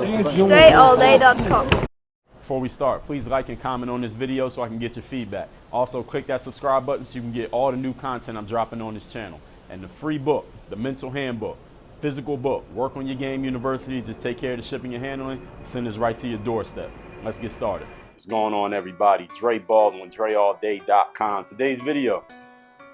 DreAllDay.com. Before we start, please like and comment on this video so I can get your feedback. Also, click that subscribe button so you can get all the new content I'm dropping on this channel. And the free book, the mental handbook, physical book, Work on Your Game University, just take care of the shipping and handling, send this right to your doorstep. Let's get started. What's going on, everybody? Dre Baldwin, DreAllDay.com. Today's video,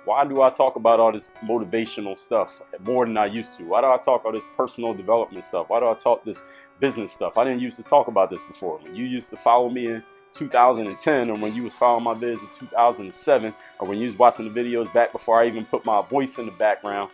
why do I talk about all this motivational stuff more than I used to? Why do I talk all this personal development stuff? Why do I talk this business stuff? I didn't used to talk about this before. When you used to follow me in 2010, or when you was following my vids in 2007, or when you was watching the videos back before I even put my voice in the background,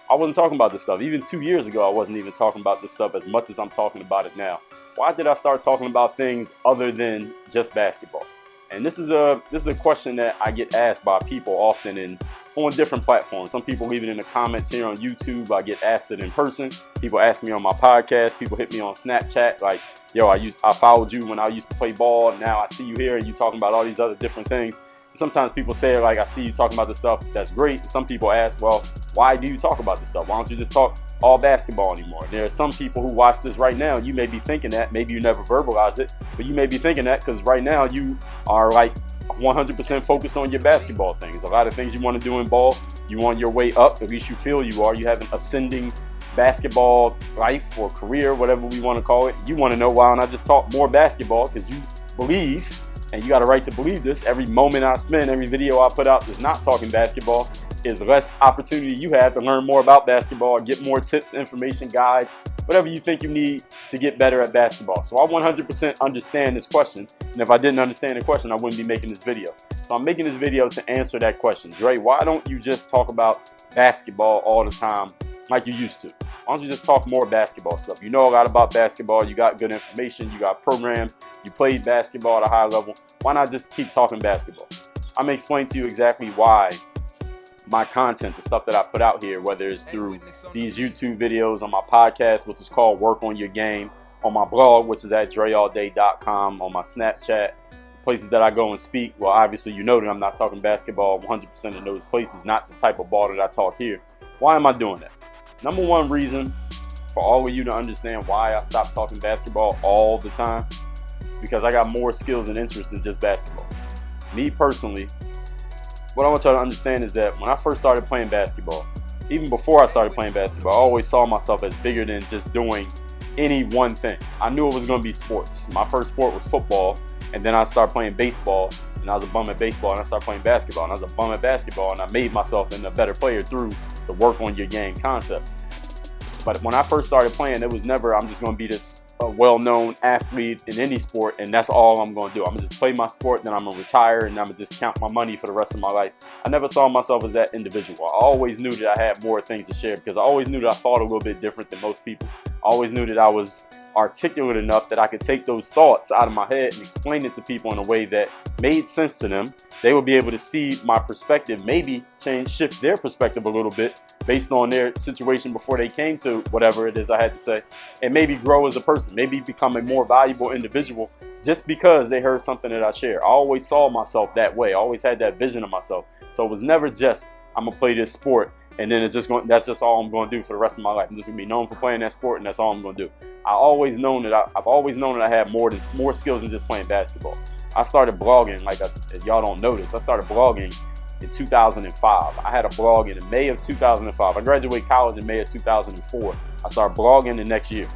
I wasn't talking about this stuff. Even 2 years ago, I wasn't even talking about this stuff as much as I'm talking about it now. Why did I start talking about things other than just basketball? And this is a question that I get asked by people often on different platforms. Some people leave it in the comments here on YouTube. I get asked it in person. People ask me on my podcast. People hit me on Snapchat like, yo, I followed you when I used to play ball. Now I see you here and you talking about all these other different things. And sometimes people say, like, I see you talking about this stuff. That's great. Some people ask, well, why do you talk about this stuff? Why don't you just talk all basketball anymore? There are some people who watch this right now. You may be thinking that. Maybe you never verbalized it, but you may be thinking that because right now you are like 100% focused on your basketball things. A lot of things you want to do in ball, you on your way up. At least you feel you are. You have an ascending basketball life or career, whatever we want to call it. You want to know why don't I just talk more basketball? Because you believe, and you got a right to believe this, every moment I spend, every video I put out that's not talking basketball is less opportunity you have to learn more about basketball, get more tips, information, guides, whatever you think you need to get better at basketball. So I 100% understand this question. And if I didn't understand the question, I wouldn't be making this video. So I'm making this video to answer that question. Dre, why don't you just talk about basketball all the time like you used to? Why don't you just talk more basketball stuff? You know a lot about basketball. You got good information. You got programs. You played basketball at a high level. Why not just keep talking basketball? I'm going to explain to you exactly why my content, the stuff that I put out here, whether it's through these YouTube videos, on my podcast, which is called Work on Your Game, on my blog, which is at DreAllDay.com, on my Snapchat, places that I go and speak. Well, obviously, you know that I'm not talking basketball 100% in those places, not the type of ball that I talk here. Why am I doing that? Number one reason for all of you to understand why I stopped talking basketball all the time, because I got more skills and interests than just basketball. Me personally, what I want y'all to understand is that when I first started playing basketball, even before I started playing basketball, I always saw myself as bigger than just doing any one thing. I knew it was going to be sports. My first sport was football, and then I started playing baseball, and I was a bum at baseball, and I started playing basketball, and I was a bum at basketball, and I made myself into a better player through the work on your game concept. But when I first started playing, it was never, I'm just going to be this well-known athlete in any sport, and that's all I'm going to do. I'm going to just play my sport, then I'm going to retire, and I'm going to just count my money for the rest of my life. I never saw myself as that individual. I always knew that I had more things to share because I always knew that I thought a little bit different than most people. I always knew that I was articulate enough that I could take those thoughts out of my head and explain it to people in a way that made sense to them. They would be able to see my perspective, maybe shift their perspective a little bit based on their situation before they came to whatever it is I had to say, and maybe grow as a person, maybe become a more valuable individual just because they heard something that I share. I always saw myself that way. I always had that vision of myself. So it was never just, I'm going to play this sport and then that's just all I'm going to do for the rest of my life. I'm just going to be known for playing that sport, and that's all I'm going to do. I've always known that I had more skills than just playing basketball. I started blogging, like if y'all don't know this, I started blogging in 2005. I had a blog in May of 2005. I graduated college in May of 2004. I started blogging the next year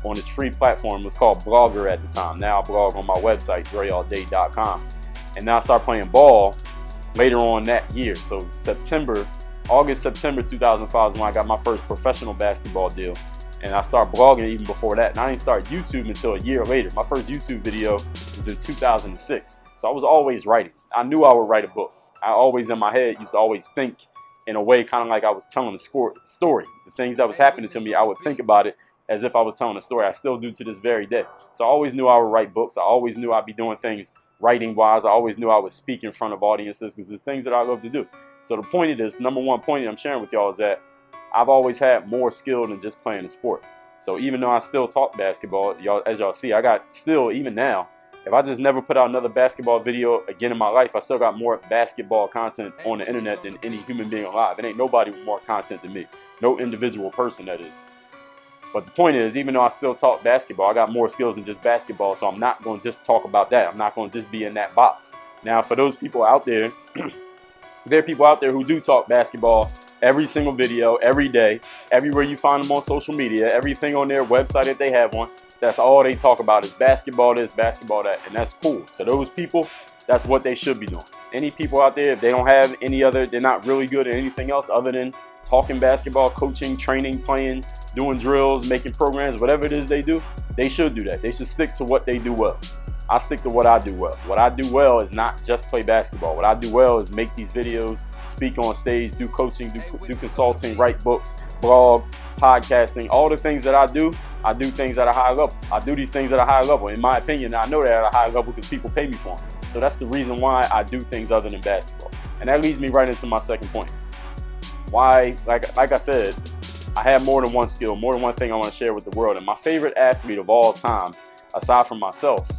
on this free platform. It was called Blogger at the time. Now I blog on my website, DreAllDay.com. And now I started playing ball later on that year. So August, September 2005 is when I got my first professional basketball deal. And I started blogging even before that. And I didn't start YouTube until a year later. My first YouTube video was in 2006. So I was always writing. I knew I would write a book. I always, in my head, used to always think in a way kind of like I was telling a story. The things that was happening to me, I would think about it as if I was telling a story. I still do to this very day. So I always knew I would write books. I always knew I'd be doing things writing-wise. I always knew I would speak in front of audiences because it's things that I love to do. So the point of this, number one point that I'm sharing with y'all is that I've always had more skill than just playing a sport. So even though I still talk basketball, as y'all see, I got still, even now, if I just never put out another basketball video again in my life, I still got more basketball content on the internet than any human being alive. It ain't nobody with more content than me. No individual person, that is. But the point is, even though I still talk basketball, I got more skills than just basketball, so I'm not going to just talk about that. I'm not going to just be in that box. Now, for those people out there, there are people out there who do talk basketball every single video, every day, everywhere you find them on social media, everything on their website that they have on. That's all they talk about is basketball this, basketball that, and that's cool. So those people, that's what they should be doing. Any people out there, if they don't have any other, they're not really good at anything else other than talking basketball, coaching, training, playing, doing drills, making programs, whatever it is they do, they should do that. They should stick to what they do well. I stick to what I do well. What I do well is not just play basketball. What I do well is make these videos, speak on stage, do coaching, do consulting, write books, blog, podcasting, all the things that I do things at a high level. I do these things at a high level. In my opinion, I know they're at a high level because people pay me for them. So that's the reason why I do things other than basketball. And that leads me right into my second point. Why, like I said, I have more than one skill, more than one thing I want to share with the world. And my favorite athlete of all time, aside from myself,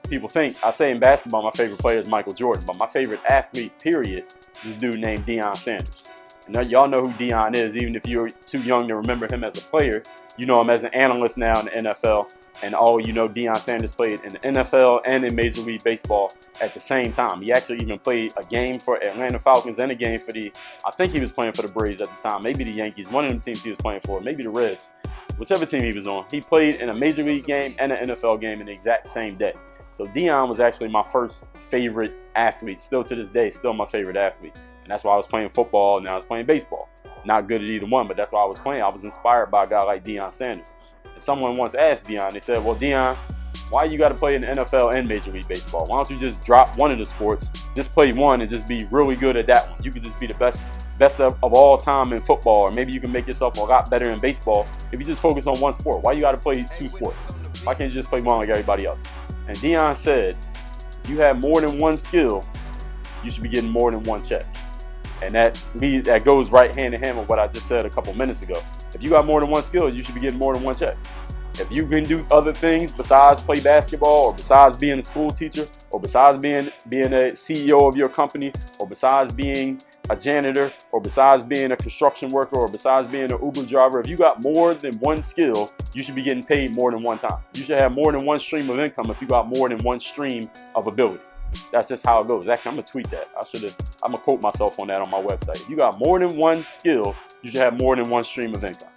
people think, I say in basketball, my favorite player is Michael Jordan, but my favorite athlete, period, is a dude named Deion Sanders. And y'all know who Deion is, even if you're too young to remember him as a player. You know him as an analyst now in the NFL. And Deion Sanders played in the NFL and in Major League Baseball at the same time. He actually even played a game for Atlanta Falcons and a game for I think he was playing for the Braves at the time, maybe the Yankees, one of them teams he was playing for, maybe the Reds, whichever team he was on. He played in a Major League game and an NFL game in the exact same day. So Deion was actually my first favorite athlete, still to this day, still my favorite athlete. And that's why I was playing football and I was playing baseball. Not good at either one, but that's why I was playing. I was inspired by a guy like Deion Sanders. And someone once asked Deion, they said, well, Deion, why you got to play in the NFL and Major League Baseball? Why don't you just drop one of the sports, just play one and just be really good at that one? You could just be the best of all time in football, or maybe you can make yourself a lot better in baseball if you just focus on one sport. Why you got to play two sports? Why can't you just play one like everybody else? And Deion said, you have more than one skill, you should be getting more than one check. And that goes right hand in hand with what I just said a couple minutes ago. If you got more than one skill, you should be getting more than one check. If you can do other things besides play basketball, or besides being a school teacher, or besides being a CEO of your company, or besides being a janitor, or besides being a construction worker, or besides being an Uber driver, if you got more than one skill, you should be getting paid more than one time. You should have more than one stream of income if you got more than one stream of ability. That's just how it goes. Actually, I'm gonna tweet that. I'm gonna quote myself on that on my website. If you got more than one skill, you should have more than one stream of income.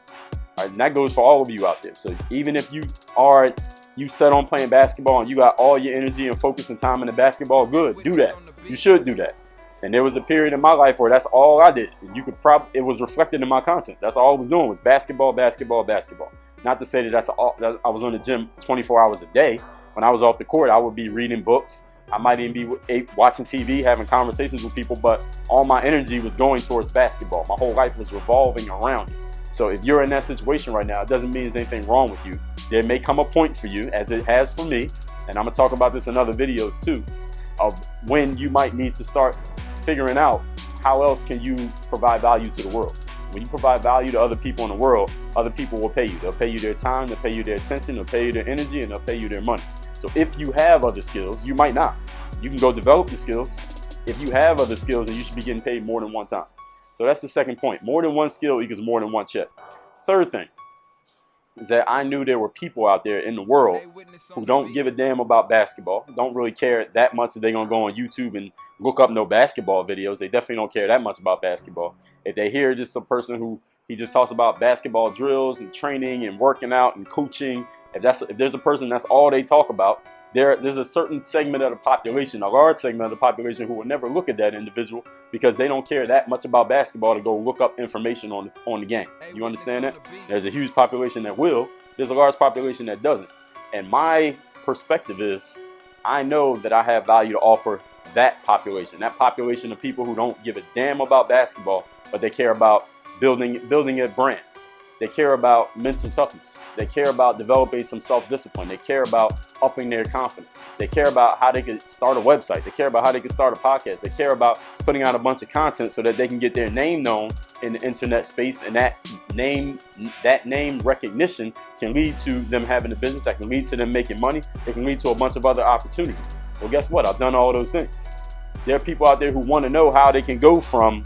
All right, and that goes for all of you out there. So even if you set on playing basketball and you got all your energy and focus and time in the basketball, good, do that. You should do that. And there was a period in my life where that's all I did. And it was reflected in my content. That's all I was doing was basketball, basketball, basketball. Not to say that that I was on the gym 24 hours a day. When I was off the court, I would be reading books. I might even be watching TV, having conversations with people, but all my energy was going towards basketball. My whole life was revolving around it. So if you're in that situation right now, it doesn't mean there's anything wrong with you. There may come a point for you, as it has for me, and I'm gonna talk about this in other videos too, of when you might need to start figuring out how else can you provide value to the world. When you provide value to other people in the world, other people will pay you. They'll pay you their time, they'll pay you their attention, they'll pay you their energy, and they'll pay you their money. So if you have other skills, you might not. You can go develop the skills. If you have other skills, then you should be getting paid more than one time. So that's the second point. More than one skill equals more than one check. Third thing is that I knew there were people out there in the world who don't give a damn about basketball, don't really care that much that they're going to go on YouTube and look up no basketball videos. They definitely don't care that much about basketball. If they hear just some person who he just talks about basketball drills and training and working out and coaching, if there's a person that's all they talk about, there's a certain segment of the population, a large segment of the population, who will never look at that individual because they don't care that much about basketball to go look up information on the game. You understand that? There's a huge population that will. There's a large population that doesn't. And my perspective is, I know that I have value to offer that population of people who don't give a damn about basketball, but they care about building a brand. They care about mental toughness. They care about developing some self-discipline. They care about upping their confidence. They care about how they can start a website. They care about how they can start a podcast. They care about putting out a bunch of content so that they can get their name known in the internet space, and that name recognition can lead to them having a business, that can lead to them making money. It can lead to a bunch of other opportunities. Well, guess what? I've done all those things. There are people out there who want to know how they can go from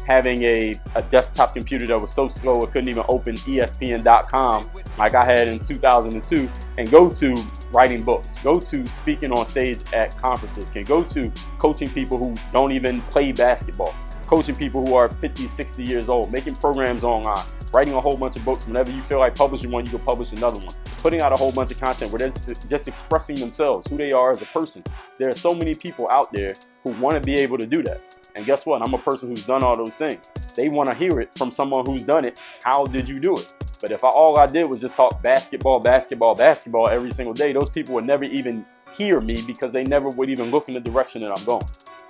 having a desktop computer that was so slow it couldn't even open ESPN.com like I had in 2002, and go to writing books, go to speaking on stage at conferences, can go to coaching people who don't even play basketball, coaching people who are 50, 60 years old, making programs online, writing a whole bunch of books. Whenever you feel like publishing one, you can publish another one, putting out a whole bunch of content where they're just expressing themselves, who they are as a person. There are so many people out there who want to be able to do that. And guess what? I'm a person who's done all those things. They want to hear it from someone who's done it. How did you do it? But if all I did was just talk basketball, basketball, basketball every single day, those people would never even hear me, because they never would even look in the direction that I'm going.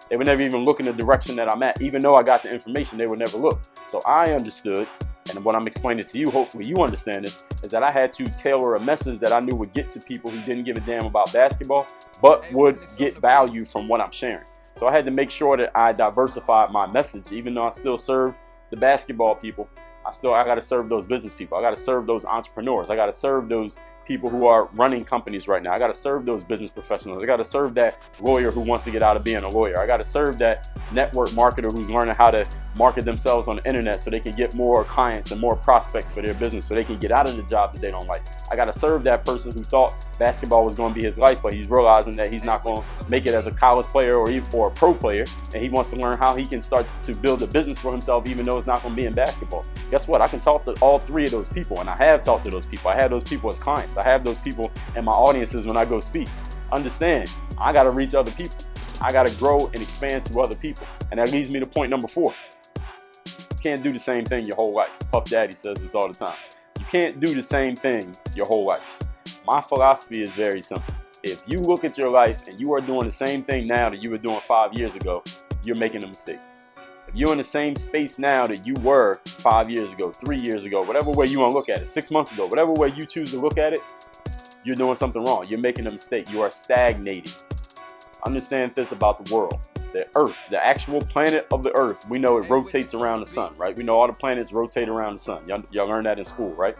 They would never even look in the direction that I'm at. Even though I got the information, they would never look. So I understood, and what I'm explaining to you, hopefully you understand this, is that I had to tailor a message that I knew would get to people who didn't give a damn about basketball, but would get value from what I'm sharing. So I had to make sure that I diversified my message. Even though I still serve the basketball people, I got to serve those business people. I got to serve those entrepreneurs. I got to serve those people who are running companies right now. I got to serve those business professionals. I got to serve that lawyer who wants to get out of being a lawyer. I got to serve that network marketer who's learning how to market themselves on the internet so they can get more clients and more prospects for their business, so they can get out of the job that they don't like. I got to serve that person who thought basketball was going to be his life, but he's realizing that he's not going to make it as a college player or even for a pro player, and he wants to learn how he can start to build a business for himself, even though it's not going to be in basketball. Guess what? I can talk to all three of those people, and I have talked to those people. I have those people as clients. I have those people in my audiences when I go speak. Understand, I got to reach other people. I got to grow and expand to other people. And that leads me to point number 4. You can't do the same thing your whole life. Puff Daddy says this all the time. You can't do the same thing your whole life. My philosophy is very simple. If you look at your life and you are doing the same thing now that you were doing 5 years ago, you're making a mistake. If you're in the same space now that you were 5 years ago, 3 years ago, whatever way you want to look at it, 6 months ago, whatever way you choose to look at it, you're doing something wrong. You're making a mistake. You are stagnating. Understand this about the world. The Earth, the actual planet of the Earth, we know it rotates around the sun, right? We know all the planets rotate around the sun. Y'all learned that in school, right?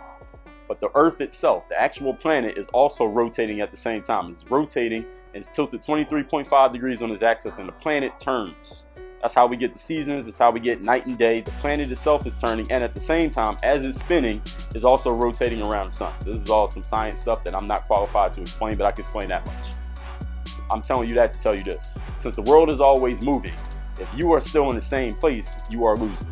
But the Earth itself, the actual planet, is also rotating at the same time. It's rotating and it's tilted 23.5 degrees on its axis, and the planet turns. That's how we get the seasons. That's how we get night and day. The planet itself is turning, and at the same time, as it's spinning, is also rotating around the sun. This is all some science stuff that I'm not qualified to explain, but I can explain that much. I'm telling you that to tell you this. Since the world is always moving, if you are still in the same place, you are losing.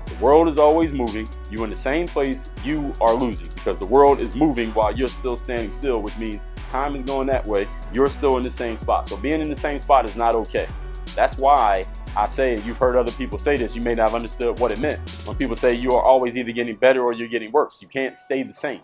The world is always moving. You're in the same place, you are losing, because the world is moving while you're still standing still, which means time is going that way. You're still in the same spot. So being in the same spot is not okay. That's why I say, you've heard other people say this, you may not have understood what it meant. When people say you are always either getting better or you're getting worse, you can't stay the same.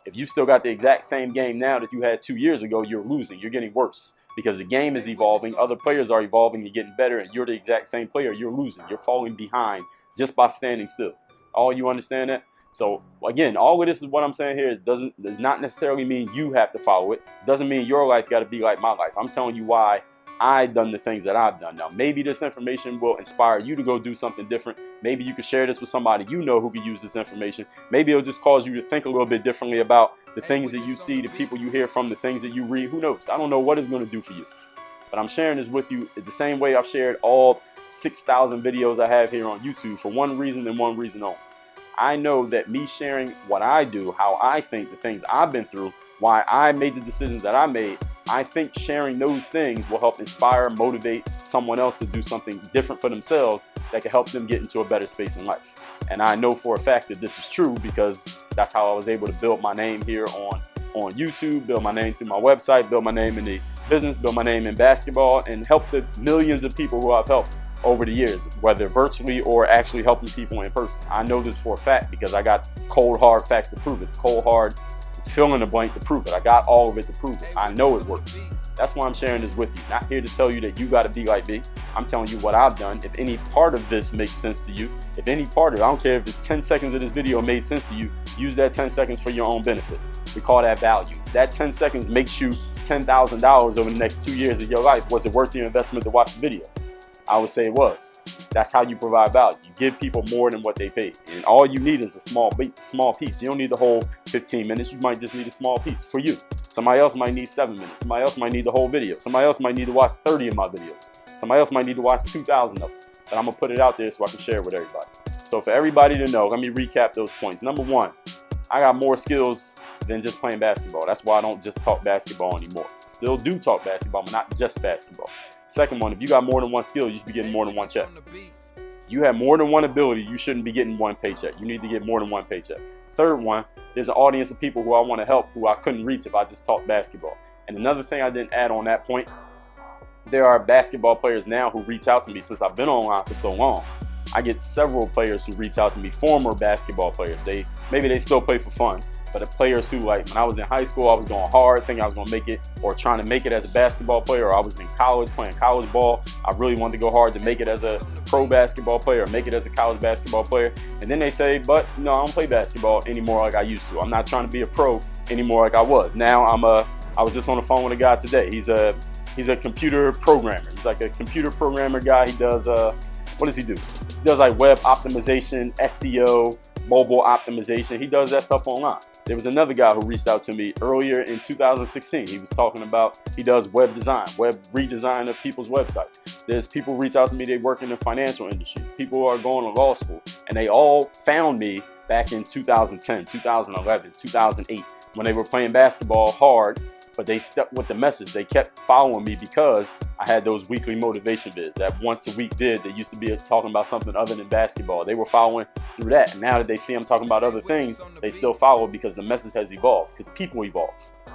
If you still got the exact same game now that you had 2 years ago, you're losing. You're getting worse because the game is evolving. Other players are evolving and getting better, and you're the exact same player. You're losing. You're falling behind just by standing still. All you understand that? So again, all of this is what I'm saying here. Does not necessarily mean you have to follow it. Doesn't mean your life got to be like my life. I'm telling you why I've done the things that I've done. Now, maybe this information will inspire you to go do something different. Maybe you could share this with somebody you know who could use this information. Maybe it'll just cause you to think a little bit differently about the things that you see, the people you hear from, the things that you read. Who knows? I don't know what it's going to do for you. But I'm sharing this with you the same way I've shared all 6,000 videos I have here on YouTube, for one reason and one reason only. I know that me sharing what I do, how I think, the things I've been through, why I made the decisions that I made, I think sharing those things will help inspire, motivate someone else to do something different for themselves that can help them get into a better space in life. And I know for a fact that this is true, because that's how I was able to build my name here on YouTube, build my name through my website, build my name in the business, build my name in basketball, and help the millions of people who I've helped over the years, whether virtually or actually helping people in person. I know this for a fact because I got cold hard facts to prove it, cold hard fill in the blank to prove it. I got all of it to prove it. I know it works. That's why I'm sharing this with you. Not here to tell you that you got to be like me. I'm telling you what I've done. If any part of this makes sense to you, if any part of it, I don't care if the 10 seconds of this video made sense to you, use that 10 seconds for your own benefit. We call that value. That 10 seconds makes you $10,000 over the next 2 years of your life. Was it worth your investment to watch the video? I would say it was. That's how you provide value. You give people more than what they pay. And all you need is a small piece. You don't need the whole 15 minutes. You might just need a small piece for you. Somebody else might need 7 minutes. Somebody else might need the whole video. Somebody else might need to watch 30 of my videos. Somebody else might need to watch 2,000 of them. but I'm going to put it out there so I can share it with everybody. So for everybody to know, let me recap those points. Number one, I got more skills than just playing basketball. That's why I don't just talk basketball anymore. Still do talk basketball, but not just basketball. Second one, if you got more than one skill, you should be getting more than one check. You have more than one ability, you shouldn't be getting one paycheck. You need to get more than one paycheck. Third one, there's an audience of people who I want to help who I couldn't reach if I just talked basketball. And another thing I didn't add on that point, there are basketball players now who reach out to me since I've been online for so long. I get several players who reach out to me, former basketball players. Maybe they still play for fun, but the players who, like, when I was in high school, I was going hard, thinking I was going to make it, or trying to make it as a basketball player, or I was in college playing college ball. I really wanted to go hard to make it as a pro basketball player, or make it as a college basketball player. And then they say, but no, I don't play basketball anymore like I used to. I'm not trying to be a pro anymore like I was. Now I was just on the phone with a guy today. He's a computer programmer. He's like a computer programmer guy. He does, what does he do? He does like web optimization, SEO, mobile optimization. He does that stuff online. There was another guy who reached out to me earlier in 2016. He was talking about, he does web design, web redesign of people's websites. There's people reach out to me, they work in the financial industries. People are going to law school, and they all found me back in 2010, 2011, 2008, when they were playing basketball hard, but they stuck with the message. They kept following me because I had those weekly motivation vids, that once a week vid that used to be talking about something other than basketball. They were following through that. And now that they see I'm talking about other things, they still follow because the message has evolved, because people evolve.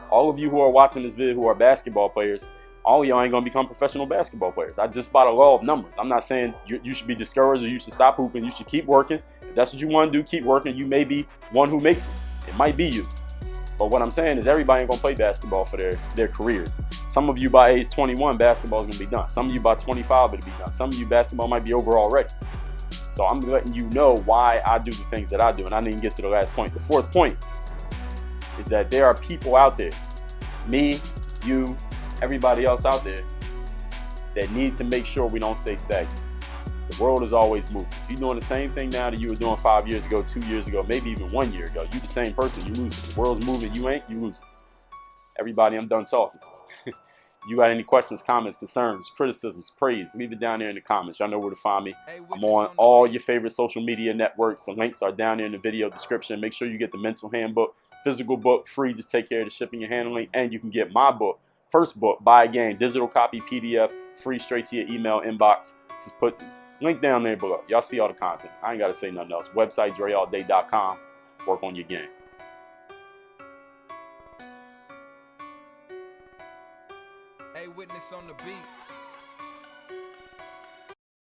All of you who are watching this vid who are basketball players, all of y'all ain't gonna become professional basketball players. I just by the law of numbers. I'm not saying you should be discouraged or you should stop hooping. You should keep working. If that's what you want to do, keep working. You may be one who makes it. It might be you. But what I'm saying is everybody ain't gonna play basketball for their careers. Some of you by age 21, basketball is gonna be done. Some of you by 25, it'll be done. Some of you, basketball might be over already. So I'm letting you know why I do the things that I do. And I didn't get to the last point. The fourth point is that there are people out there, me, you, everybody else out there, that need to make sure we don't stay stagnant. The world is always moving. If you're doing the same thing now that you were doing 5 years ago, 2 years ago, maybe even 1 year ago, you the same person, you lose it. The world's moving, you ain't, you lose it. Everybody, I'm done talking. You got any questions, comments, concerns, criticisms, praise, leave it down there in the comments. Y'all know where to find me. I'm on all your favorite social media networks. The links are down there in the video description. Make sure you get the mental handbook, physical book, free. Just take care of the shipping and handling. And you can get my book, first book, buy a game, digital copy, PDF, free straight to your email inbox. Just put link down there below. Y'all see all the content. I ain't got to say nothing else. Website, dreallday.com. Work on your game. Hey, witness on the beat.